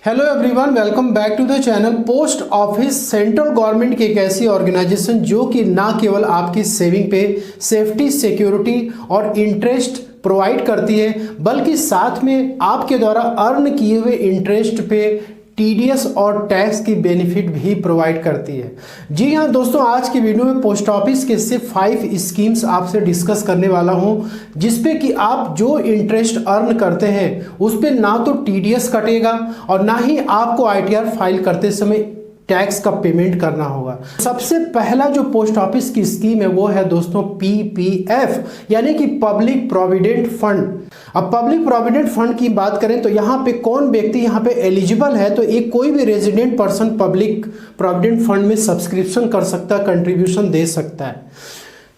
Hello everyone, welcome back to the channel. Post office central government की एक ऐसी organisation जो कि ना केवल आपकी सेविंग पे सेफ्टी, सिक्योरिटी और इंटरेस्ट प्रोवाइड करती है, बल्कि साथ में आपके द्वारा अर्न किए हुए इंटरेस्ट पे टीडीएस और टैक्स की बेनिफिट भी प्रोवाइड करती है। जी हाँ दोस्तों, आज की वीडियो में पोस्ट ऑफिस के सिर्फ 5 स्कीम्स आपसे डिस्कस करने वाला हूं, जिसपे कि आप जो इंटरेस्ट अर्न करते हैं उस पे ना तो टीडीएस कटेगा और ना ही आपको आईटीआर फाइल करते समय टैक्स का पेमेंट करना होगा। सबसे पहला जो पोस्ट ऑफिस की स्कीम है वो है दोस्तों पीपीएफ, यानी कि पब्लिक प्रोविडेंट फंड। अब पब्लिक प्रोविडेंट फंड की बात करें तो यहाँ पे कौन व्यक्ति यहाँ पे एलिजिबल है, तो एक कोई भी resident person public provident fund में सब्सक्रिप्शन कर सकता है, कंट्रीब्यूशन दे सकता है।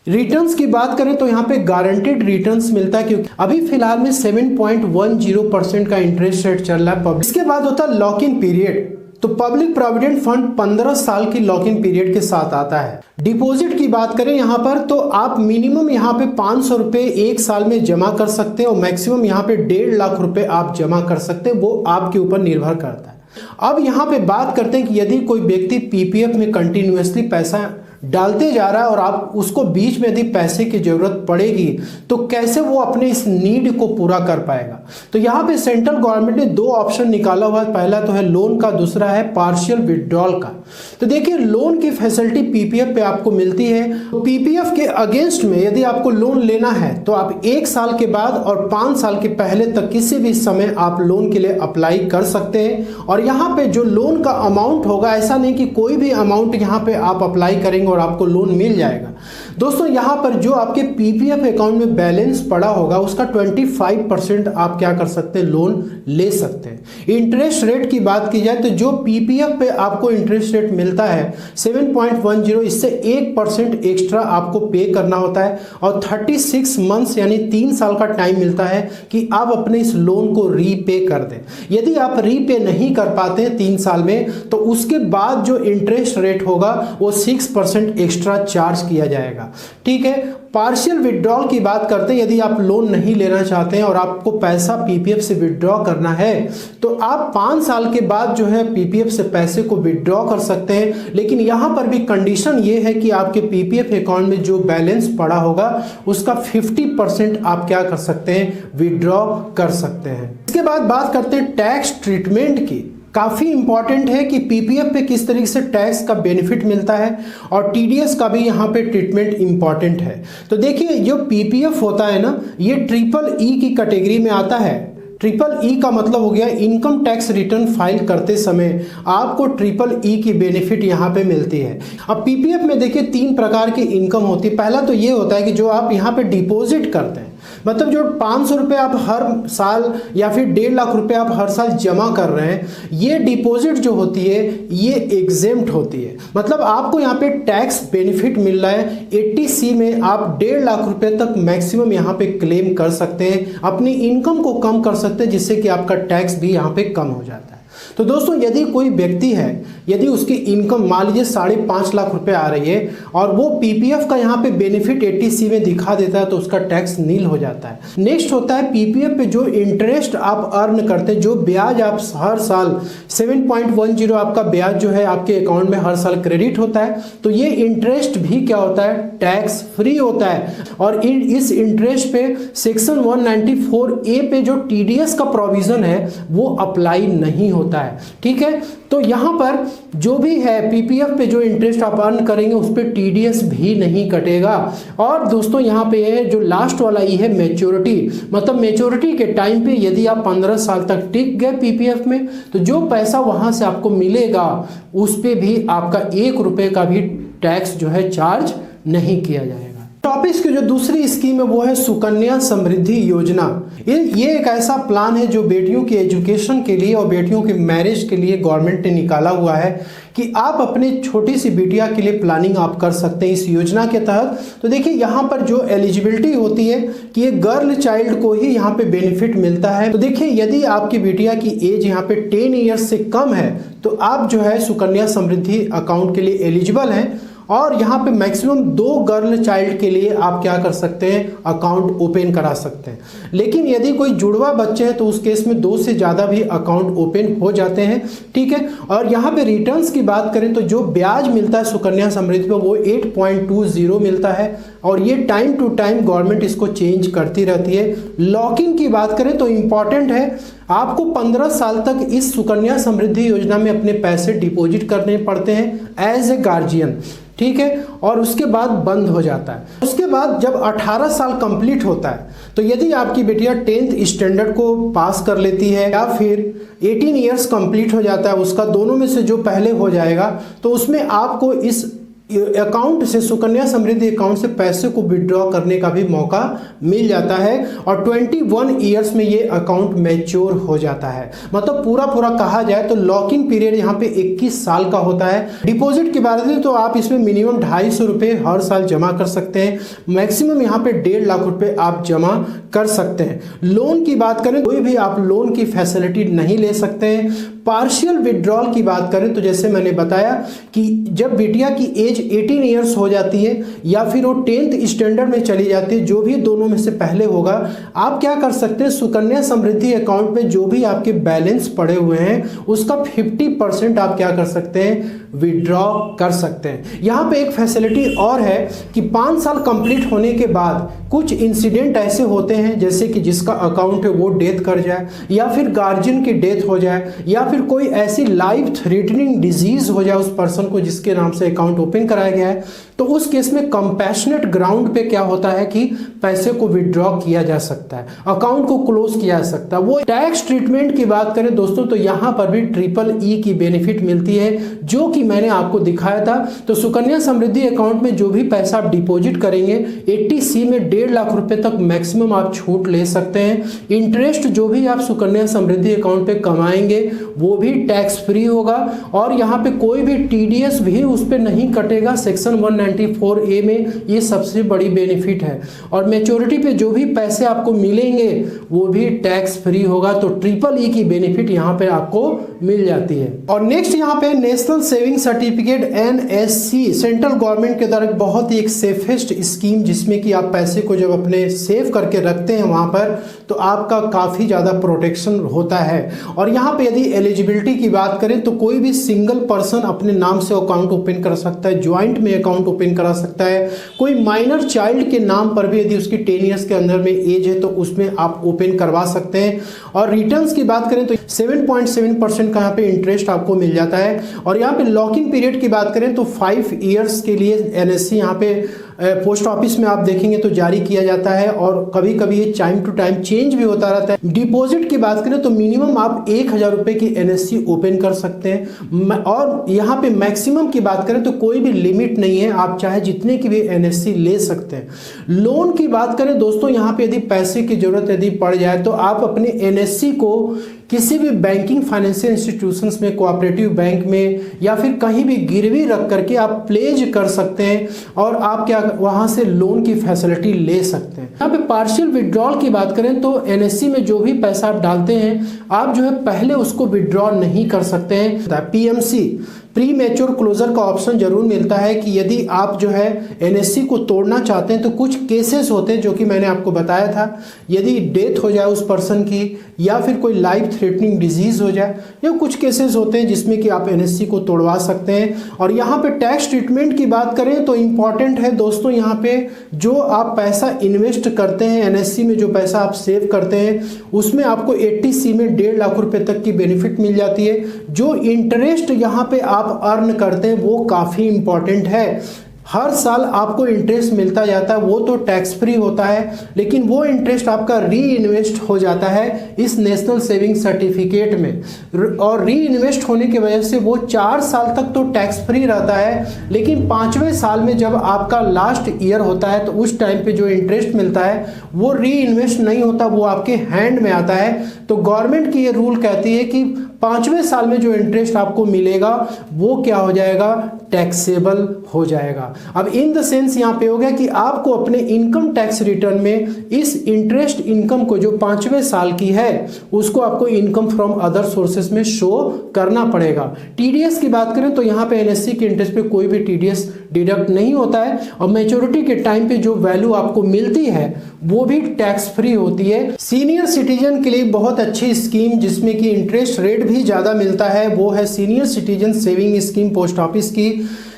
रिटर्न्स की बात करें तो यहाँ पे गारंटेड रिटर्न्स मिलता है, क्योंकि अभी फिलहाल में 7.10% का इंटरेस्ट रेट चल रहा है। इसके बाद होता है लॉक इन पीरियड। तो पब्लिक प्रोविडेंट फंड 15 साल की लॉक इन पीरियड के साथ आता है। डिपॉजिट की बात करें यहाँ पर तो आप मिनिमम यहाँ पे 500 रुपए एक साल में जमा कर सकते हैं और मैक्सिमम यहाँ पे 1.5 लाख रुपए आप जमा कर सकते हैं, वो आपके ऊपर निर्भर करता है। अब यहाँ पे बात करते हैं कि यदि कोई व्यक्ति पीपीएफ में कंटिन्यूअसली पैसा डालते जा रहा है और आप उसको बीच में यदि पैसे की जरूरत पड़ेगी तो कैसे वो अपने इस नीड को पूरा कर पाएगा। तो यहाँ पे सेंट्रल गवर्नमेंट ने 2 ऑप्शन निकाला हुआ है, पहला तो है लोन का, दूसरा है पार्शियल विड्रॉल का। तो देखिए, लोन की फैसिलिटी पीपीएफ पे आपको मिलती है। तो पीपीएफ के अगेंस्ट में यदि आपको लोन लेना है तो आप 1 साल के बाद और 5 साल के पहले तक किसी भी समय आप लोन के लिए अप्लाई कर सकते हैं। और यहाँ पे जो लोन का अमाउंट होगा, ऐसा नहीं कि कोई भी अमाउंट यहाँ पे आप अप्लाई करेंगे और आपको लोन मिल जाएगा। दोस्तों यहाँ पर जो आपके पीपीएफ अकाउंट में बैलेंस पड़ा होगा उसका 25% आप क्या कर सकते हैं, लोन ले सकते हैं। इंटरेस्ट रेट की बात की जाए तो जो पीपीएफ पे आपको इंटरेस्ट रेट मिलता है 7.10, इससे 1% एक्स्ट्रा आपको पे करना होता है और 36 मंथ्स यानी 3 साल का टाइम मिलता है कि आप अपने इस लोन को रीपे कर दें। यदि आप रीपे नहीं कर पाते हैं 3 साल में तो उसके बाद जो इंटरेस्ट रेट होगा वो 6% एक्स्ट्रा चार्ज किया जाएगा। ठीक है। पार्शियल विड्रॉल की बात करते हैं, यदि आप लोन नहीं लेना चाहते हैं और आपको पैसा पीपीएफ से विड्रॉ करना है तो आप 5 साल के बाद जो है पीपीएफ से पैसे को विड्रॉ कर सकते हैं। लेकिन यहां पर भी कंडीशन ये है कि आपके पीपीएफ अकाउंट में जो बैलेंस पड़ा होगा उसका 50% आप क्या कर सकते हैं, विड्रॉ कर सकते हैं। इसके बाद बात करते हैं टैक्स ट्रीटमेंट की। काफ़ी इंपॉर्टेंट है कि पीपीएफ पे किस तरीके से टैक्स का बेनिफिट मिलता है और टीडीएस का भी यहाँ पे ट्रीटमेंट इंपॉर्टेंट है। तो देखिए, जो पीपीएफ होता है ना, ये EEE की कैटेगरी में आता है। EEE का मतलब हो गया इनकम टैक्स रिटर्न फाइल करते समय आपको EEE की बेनिफिट यहाँ पे मिलती है। अब पीपीएफ में देखिए 3 प्रकार की इनकम होती है। पहला तो ये होता है कि जो आप यहाँ पे डिपॉजिट करते हैं, मतलब जो 500 रुपये आप हर साल या फिर 1.5 लाख रुपए आप हर साल जमा कर रहे हैं, ये डिपॉजिट जो होती है ये एग्जेम्प्ट होती है। मतलब आपको यहाँ पे टैक्स बेनिफिट मिल रहा है। 80C में आप 1.5 लाख रुपए तक मैक्सिमम यहाँ पे क्लेम कर सकते हैं, अपनी इनकम को कम कर सकते हैं, जिससे कि आपका टैक्स भी यहाँ पे कम हो जाता है। तो दोस्तों, यदि कोई व्यक्ति है, यदि उसकी इनकम मान लीजिए 5.5 लाख रुपए आ रही है और वो पीपीएफ का यहाँ पे बेनिफिट 80C में दिखा देता है तो उसका टैक्स नील हो जाता है। नेक्स्ट होता है पीपीएफ पे जो इंटरेस्ट आप अर्न करते हैं, जो ब्याज आप हर साल 7.10 आपका ब्याज जो है आपके अकाउंट में हर साल क्रेडिट होता है, तो ये इंटरेस्ट भी क्या होता है, टैक्स फ्री होता है। और इस इंटरेस्ट पे सेक्शन 194A पे जो टीडीएस का प्रोविजन है वो अप्लाई नहीं होता है। ठीक है। तो यहां पर जो भी है पीपीएफ पे जो इंटरेस्ट आप अर्न करेंगे उस पे टीडीएस भी नहीं कटेगा। और दोस्तों यहाँ पे है जो लास्ट वाला ये है मैच्योरिटी, मतलब मैच्योरिटी के टाइम पे यदि आप 15 साल तक टिक गए पीपीएफ में तो जो पैसा वहां से आपको मिलेगा उस पे भी आपका 1 रुपए का भी टैक्स जो है चार्ज नहीं किया जाएगा। टॉपिक्स की जो दूसरी स्कीम है वो है सुकन्या समृद्धि योजना। ये एक ऐसा प्लान है जो बेटियों की एजुकेशन के लिए और बेटियों के मैरिज के लिए गवर्नमेंट ने निकाला हुआ है कि आप अपने छोटी सी बिटिया के लिए प्लानिंग आप कर सकते हैं इस योजना के तहत। तो देखिए, यहाँ पर जो एलिजिबिलिटी होती है कि ये गर्ल चाइल्ड को ही यहाँ पे बेनिफिट मिलता है। तो देखिए, यदि आपकी बिटिया की एज यहाँ पे 10 ईयर्स से कम है तो आप जो है सुकन्या समृद्धि अकाउंट के लिए एलिजिबल हैं। और यहाँ पे मैक्सिमम 2 गर्ल चाइल्ड के लिए आप क्या कर सकते हैं, अकाउंट ओपन करा सकते हैं। लेकिन यदि कोई जुड़वा बच्चे हैं तो उस केस में 2 से ज़्यादा भी अकाउंट ओपन हो जाते हैं, ठीक है। और यहाँ पे रिटर्न्स की बात करें तो जो ब्याज मिलता है सुकन्या समृद्धि पे वो 8.20 मिलता है, और ये टाइम टू टाइम गवर्नमेंट इसको चेंज करती रहती है। लॉक इन की बात करें तो इंपॉर्टेंट है, आपको 15 साल तक इस सुकन्या समृद्धि योजना में अपने पैसे डिपॉजिट करने पड़ते हैं एज ए गार्जियन, ठीक है, और उसके बाद बंद हो जाता है। उसके बाद जब 18 साल कंप्लीट होता है तो यदि आपकी बेटियां 10th स्टैंडर्ड को पास कर लेती है या फिर 18 ईयर्स कंप्लीट हो जाता है उसका, दोनों में से जो पहले हो जाएगा, तो उसमें आपको इस अकाउंट से, सुकन्या समृद्धि अकाउंट से पैसे को विड्रॉ करने का भी मौका मिल जाता है, और 21 ईयर्स में ये अकाउंट मैच्योर हो जाता है। मतलब पूरा कहा जाए तो लॉक इन पीरियड यहाँ पे 21 साल का होता है। डिपॉजिट की बात करें तो आप इसमें मिनिमम 250 रुपये हर साल जमा कर सकते हैं, मैक्सिमम यहाँ पे 1.5 लाख रुपए आप जमा कर सकते हैं। लोन की बात करें कोई भी आप लोन की फैसिलिटी नहीं ले सकते हैं। पार्शियल विड्रॉल की बात करें तो जैसे मैंने बताया कि जब बिटिया की एज 18 ईयर्स हो जाती है या फिर वो 10th स्टैंडर्ड में चली जाती है, जो भी दोनों में से पहले होगा, आप क्या कर सकते हैं, सुकन्या समृद्धि अकाउंट में जो भी आपके बैलेंस पड़े हुए हैं उसका 50% आप क्या कर सकते हैं, विड्रॉ कर सकते हैं। यहाँ पे एक फैसिलिटी और है कि 5 साल कंप्लीट होने के बाद कुछ इंसिडेंट ऐसे होते हैं जैसे कि जिसका अकाउंट है वो डेथ कर जाए, या फिर गार्जियन की डेथ हो जाए, या फिर कोई ऐसी लाइफ थ्रेटनिंग डिजीज हो जाए उस पर्सन को जिसके नाम से अकाउंट ओपन कराया गया है, तो उस केस में कंपैशनेट ग्राउंड पे क्या होता है कि पैसे को विड्रॉ किया जा सकता है, अकाउंट को क्लोज किया जा सकता है। वो टैक्स ट्रीटमेंट की बात करें दोस्तों तो यहाँ पर भी EEE की बेनिफिट मिलती है, जो कि मैंने आपको दिखाया था। तो सुकन्या समृद्धि अकाउंट में जो भी पैसा आप डिपॉजिट करेंगे 80C में 1.5 लाख रुपए तक मैक्सिमम आप छूट ले सकते हैं। इंटरेस्ट जो भी आप सुकन्या समृद्धि अकाउंट पे कमाएंगे वो भी टैक्स फ्री होगा, और यहाँ पे कोई भी TDS भी उस पर नहीं कटेगा सेक्शन 194A में। ये सबसे बड़ी बेनिफिट है। और मैच्योरिटी पे जो भी पैसे आपको मिलेंगे वो भी टैक्स फ्री होगा। तो EEE की बेनिफिट यहाँ पे आपको मिल जाती है। और नेक्स्ट यहाँ पे national saving certificate NSC, central government के द्वारा बहुत ही एक सेफेस्ट स्कीम, जिसमें कि आप पैसे को जब अपने सेव करके रखते हैं वहां पर तो आपका काफी ज्यादा प्रोटेक्शन होता है। और यहाँ पे यदि एलिजिबिलिटी की बात करें तो कोई भी सिंगल पर्सन अपने नाम से अकाउंट ओपन कर सकता है, ज्वाइंट में अकाउंट ओपन करा सकता है, कोई माइनर चाइल्ड के नाम पर भी यदि उसकी 10 ईयर्स के अंदर में एज है तो उसमें आप ओपन करवा सकते हैं। और रिटर्न्स की बात करें तो 7.7% का यहाँ पे इंटरेस्ट आपको मिल जाता है। और यहाँ पे लॉकिंग पीरियड की बात करें तो 5 ईयर्स के लिए NSC यहाँ पे पोस्ट ऑफिस में आप देखेंगे तो जारी किया जाता है, और कभी कभी ये टाइम टू टाइम चेंज भी होता रहता है। डिपॉजिट की बात करें तो मिनिमम आप 1000 रुपए की NSC ओपन कर सकते हैं, और यहाँ पे मैक्सिमम की बात करें तो कोई भी लिमिट नहीं है, आप चाहे जितने की भी NSC ले सकते हैं। लोन की बात करें दोस्तों, यहाँ पे यदि पैसे की जरूरत यदि पड़ जाए तो आप अपने NSC को किसी भी बैंकिंग फाइनेंशियल इंस्टीट्यूशंस में, कोऑपरेटिव बैंक में या फिर कहीं भी गिरवी रख करके आप प्लेज कर सकते हैं, और आप क्या वहां से लोन की फैसिलिटी ले सकते हैं। यहाँ पे पार्शियल विड्रॉल की बात करें तो NSC में जो भी पैसा आप डालते हैं आप जो है पहले उसको विड्रॉ नहीं कर सकते हैं। PMC प्री मैच्योर क्लोजर का ऑप्शन जरूर मिलता है कि यदि आप जो है NSC को तोड़ना चाहते हैं तो कुछ केसेस होते हैं जो कि मैंने आपको बताया था, यदि डेथ हो जाए उस पर्सन की या फिर कोई लाइफ थ्रेटनिंग डिजीज हो जाए, या कुछ केसेस होते हैं जिसमें कि आप NSC को तोड़वा सकते हैं। और यहाँ पे टैक्स ट्रीटमेंट की बात करें तो इंपॉर्टेंट है दोस्तों, यहाँ पे जो आप पैसा इन्वेस्ट करते हैं NSC में, जो पैसा आप सेव करते हैं उसमें आपको 80C में 1.5 लाख रुपए तक की बेनिफिट मिल जाती है। जो इंटरेस्ट यहाँ पे आप अर्न करते हैं वो काफी इंपॉर्टेंट है। हर साल आपको इंटरेस्ट मिलता जाता है, वो तो टैक्स फ्री होता है, लेकिन वो इंटरेस्ट आपका री इन्वेस्ट हो जाता है इस नेशनल सेविंग सर्टिफिकेट में, और री इन्वेस्ट होने की वजह से वो 4 साल तक तो टैक्स फ्री रहता है, लेकिन 5वें साल में जब आपका लास्ट ईयर होता है तो उस टाइम पे जो इंटरेस्ट मिलता है वो री इन्वेस्ट नहीं होता, वो आपके हैंड में आता है। तो गवर्नमेंट की ये रूल कहती है कि 5वें साल में जो इंटरेस्ट आपको मिलेगा वो क्या हो जाएगा, टैक्सेबल हो जाएगा। अब इन द सेंस यहाँ पे हो गया कि आपको अपने इनकम टैक्स रिटर्न में इस इंटरेस्ट इनकम को जो 5वें साल की है उसको आपको इनकम फ्रॉम अदर सोर्सेस में शो करना पड़ेगा। टीडीएस की बात करें तो यहाँ पे एनएससी के इंटरेस्ट पे कोई भी टीडीएस डिडक्ट नहीं होता है और मैच्योरिटी के टाइम पे जो वैल्यू आपको मिलती है वो भी टैक्स फ्री होती है। सीनियर सिटीजन के लिए बहुत अच्छी स्कीम जिसमें कि इंटरेस्ट रेट भी ज़्यादा मिलता है वो है senior citizen saving scheme post office की,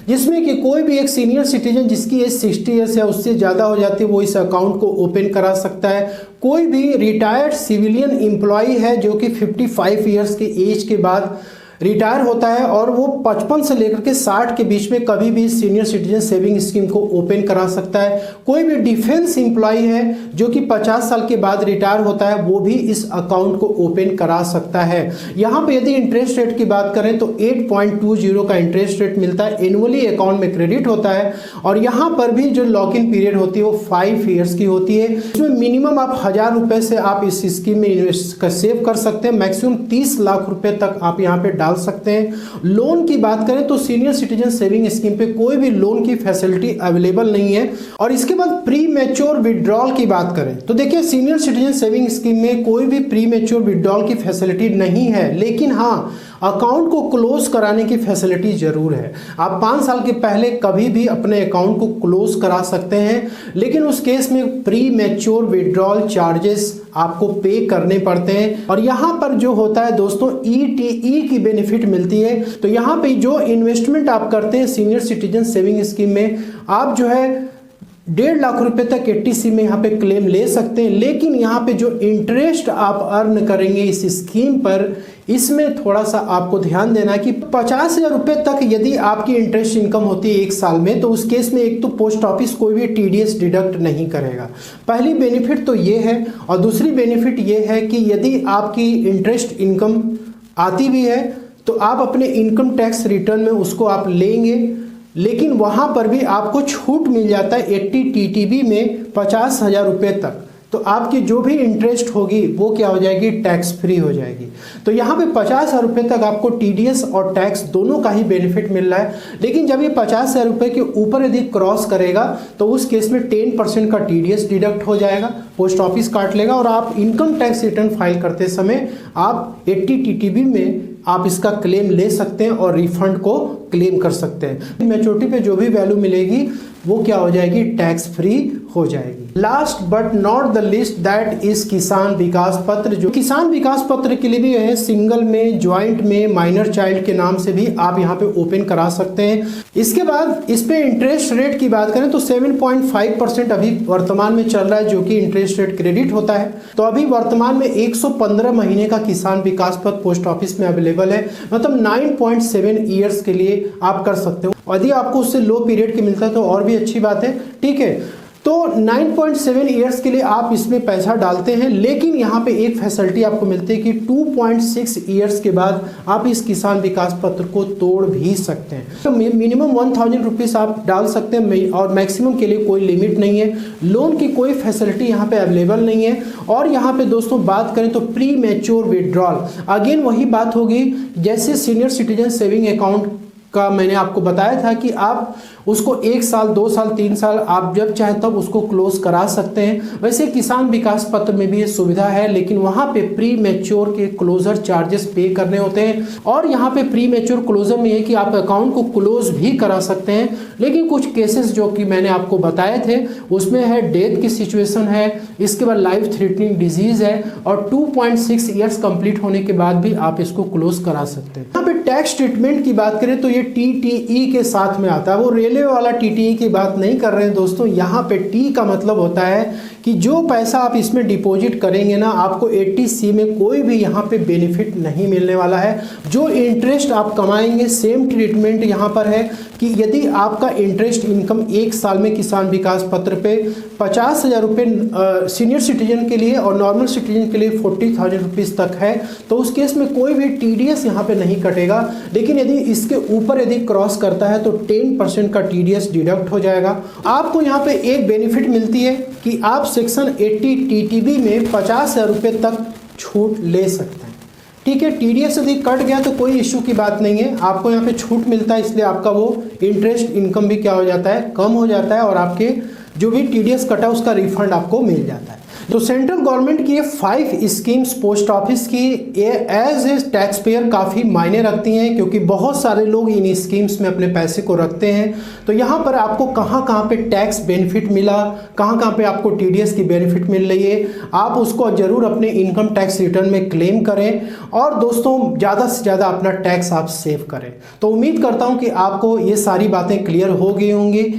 जिसमें कि कोई भी एक सीनियर सिटीजन जिसकी एज 60 ईयर्स या उससे ज़्यादा हो जाती है वो इस अकाउंट को ओपन करा सकता है। कोई भी रिटायर्ड सिविलियन एम्प्लॉय है जो कि 55 ईयर्स के एज के बाद रिटायर होता है और वो 55 से लेकर के 60 के बीच में कभी भी सीनियर सिटीजन सेविंग स्कीम को ओपन करा सकता है। कोई भी डिफेंस एम्प्लॉय है जो कि 50 साल के बाद रिटायर होता है वो भी इस अकाउंट को ओपन करा सकता है। यहाँ पे यदि इंटरेस्ट रेट की बात करें तो 8.20 का इंटरेस्ट रेट मिलता है, एनुअली अकाउंट में क्रेडिट होता है और यहाँ पर भी जो लॉक इन पीरियड होती है वो 5 ईयर्स की होती है। इसमें मिनिमम आप 1000 रुपये से आप इस स्कीम में इन्वेस्ट सेव कर सकते हैं, मैक्सिमम 30 लाख रुपए तक आप यहाँ पे सकते हैं। लोन की बात करें तो सीनियर सिटीजन सेविंग स्कीम पे कोई भी लोन की फैसिलिटी अवेलेबल नहीं है। और इसके बाद प्री मैच्योर विड्रॉल की बात करें तो देखिए सीनियर सिटीजन सेविंग स्कीम में कोई भी प्री मैच्योर विड्रॉल की फैसिलिटी नहीं है, लेकिन हाँ अकाउंट को क्लोज कराने की फैसिलिटी जरूर है। आप 5 साल के पहले कभी भी अपने अकाउंट को क्लोज करा सकते हैं, लेकिन उस केस में प्री मैच्योर विड्रॉल चार्जेस आपको पे करने पड़ते हैं। और यहाँ पर जो होता है दोस्तों ईटीई की बेनिफिट मिलती है। तो यहाँ पे जो इन्वेस्टमेंट आप करते हैं सीनियर सिटीजन सेविंग स्कीम में आप जो है 1.5 लाख रुपए तक 80C में यहाँ पे क्लेम ले सकते हैं, लेकिन यहाँ पे जो इंटरेस्ट आप अर्न करेंगे इस स्कीम पर इसमें थोड़ा सा आपको ध्यान देना है कि 50,000 रुपए तक यदि आपकी इंटरेस्ट इनकम होती है 1 साल में तो उस केस में एक तो पोस्ट ऑफिस कोई भी टीडीएस डिडक्ट नहीं करेगा। पहली बेनिफिट तो ये है और दूसरी बेनिफिट ये है कि यदि आपकी इंटरेस्ट इनकम आती भी है तो आप अपने इनकम टैक्स रिटर्न में उसको आप लेंगे, लेकिन वहां पर भी आपको छूट मिल जाता है 80 टीटीबी में 50,000 रुपये तक। तो आपकी जो भी इंटरेस्ट होगी वो क्या हो जाएगी, टैक्स फ्री हो जाएगी। तो यहाँ पे 50,000 रुपये तक आपको टीडीएस और टैक्स दोनों का ही बेनिफिट मिल रहा है। लेकिन जब ये 50,000 रुपये के ऊपर यदि क्रॉस करेगा तो उस केस में 10% का टीडीएस डिडक्ट हो जाएगा, पोस्ट ऑफिस काट लेगा और आप इनकम टैक्स रिटर्न फाइल करते समय आप 80 टीटीबी में आप इसका क्लेम ले सकते हैं और रिफंड को क्लेम कर सकते हैं। मैच्योरिटी पे जो भी वैल्यू मिलेगी वो क्या हो जाएगी, टैक्स फ्री हो जाएगी। Last but not the list that is किसान विकास पत्र। जो किसान विकास पत्र के लिए भी है सिंगल में, ज्वाइंट में, माइनर चाइल्ड के नाम से भी आप यहाँ पे ओपन करा सकते हैं। इसके बाद इस पे इंटरेस्ट रेट की बात करें तो 7.5% अभी वर्तमान में चल रहा है जो कि इंटरेस्ट रेट क्रेडिट होता है। तो अभी वर्तमान में 115 महीने का किसान विकास पत्र पोस्ट ऑफिस में अवेलेबल है, मतलब 9.7 ईयर्स के लिए आप कर सकते हो। यदि आपको उससे लो पीरियड की मिलता है तो और भी अच्छी बात है, ठीक है। तो 9.7 ईयर्स के लिए आप इसमें पैसा डालते हैं, लेकिन यहाँ पे एक फैसिलिटी आपको मिलती है कि 2.6 ईयर्स के बाद आप इस किसान विकास पत्र को तोड़ भी सकते हैं। तो मिनिमम 1000 रुपीज़ आप डाल सकते हैं और मैक्सिमम के लिए कोई लिमिट नहीं है। लोन की कोई फैसिलिटी यहाँ पे अवेलेबल नहीं है। और यहाँ पे दोस्तों बात करें तो प्री मैच्योर विड्रॉल, अगेन वही बात होगी जैसे सीनियर सिटीजन सेविंग अकाउंट का मैंने आपको बताया था कि आप उसको 1 साल, 2 साल, 3 साल आप जब चाहे तब उसको क्लोज करा सकते हैं। वैसे किसान विकास पत्र में भी ये सुविधा है, लेकिन वहाँ पे प्री मैच्योर के क्लोजर चार्जेस पे करने होते हैं। और यहाँ पे प्री मैच्योर क्लोजर में है कि आप अकाउंट को क्लोज भी करा सकते हैं, लेकिन कुछ केसेस जो कि मैंने आपको बताए थे उसमें है डेथ की सिचुएशन है, इसके बाद लाइफ थ्रेटनिंग डिजीज है और 2.6 ईयर्स कंप्लीट होने के बाद भी आप इसको क्लोज करा सकते हैं। यहाँ पे टैक्स ट्रीटमेंट की बात करें तो ये टीटीई के साथ में आता है। वो रेलवे वाला टीटीई की बात नहीं कर रहे हैं दोस्तों, यहाँ पे टी का मतलब होता है कि जो पैसा आप इसमें डिपॉजिट करेंगे ना, आपको 80C में कोई भी यहाँ पे बेनिफिट नहीं मिलने वाला है। जो इंटरेस्ट आप कमाएंगे सेम ट्रीटमेंट यहाँ पर है कि यदि आपका इंटरेस्ट इनकम 1 साल में किसान विकास पत्र पे 50,000 रुपये सीनियर सिटीजन के लिए और नॉर्मल सिटीजन के लिए 40,000 रुपीज़ तक है, तो उस केस में कोई भी टीडीएस यहाँ पे नहीं कटेगा। लेकिन यदि इसके ऊपर यदि क्रॉस करता है तो 10% का टीडीएस डिडक्ट हो जाएगा। आपको यहाँ पे एक बेनिफिट मिलती है कि आप सेक्शन 80 टीटीबी में 50,000 रुपये तक छूट ले सकते हैं। ठीक है, टीडीएस यदि कट गया तो कोई इश्यू की बात नहीं है, आपको यहाँ पे छूट मिलता है, इसलिए आपका वो इंटरेस्ट इनकम भी क्या हो जाता है, कम हो जाता है और आपके जो भी टीडीएस कटा उसका रिफंड आपको मिल जाता है। तो सेंट्रल गवर्नमेंट की ये 5 स्कीम्स पोस्ट ऑफिस की एज ए टैक्स पेयर काफ़ी मायने रखती हैं, क्योंकि बहुत सारे लोग इन स्कीम्स में अपने पैसे को रखते हैं। तो यहाँ पर आपको कहाँ कहाँ पे टैक्स बेनिफिट मिला, कहाँ कहाँ पे आपको टीडीएस की बेनिफिट मिल रही है, आप उसको जरूर अपने इनकम टैक्स रिटर्न में क्लेम करें और दोस्तों ज़्यादा से ज़्यादा अपना टैक्स आप सेव करें। तो उम्मीद करता हूँ कि आपको ये सारी बातें क्लियर हो गई होंगी।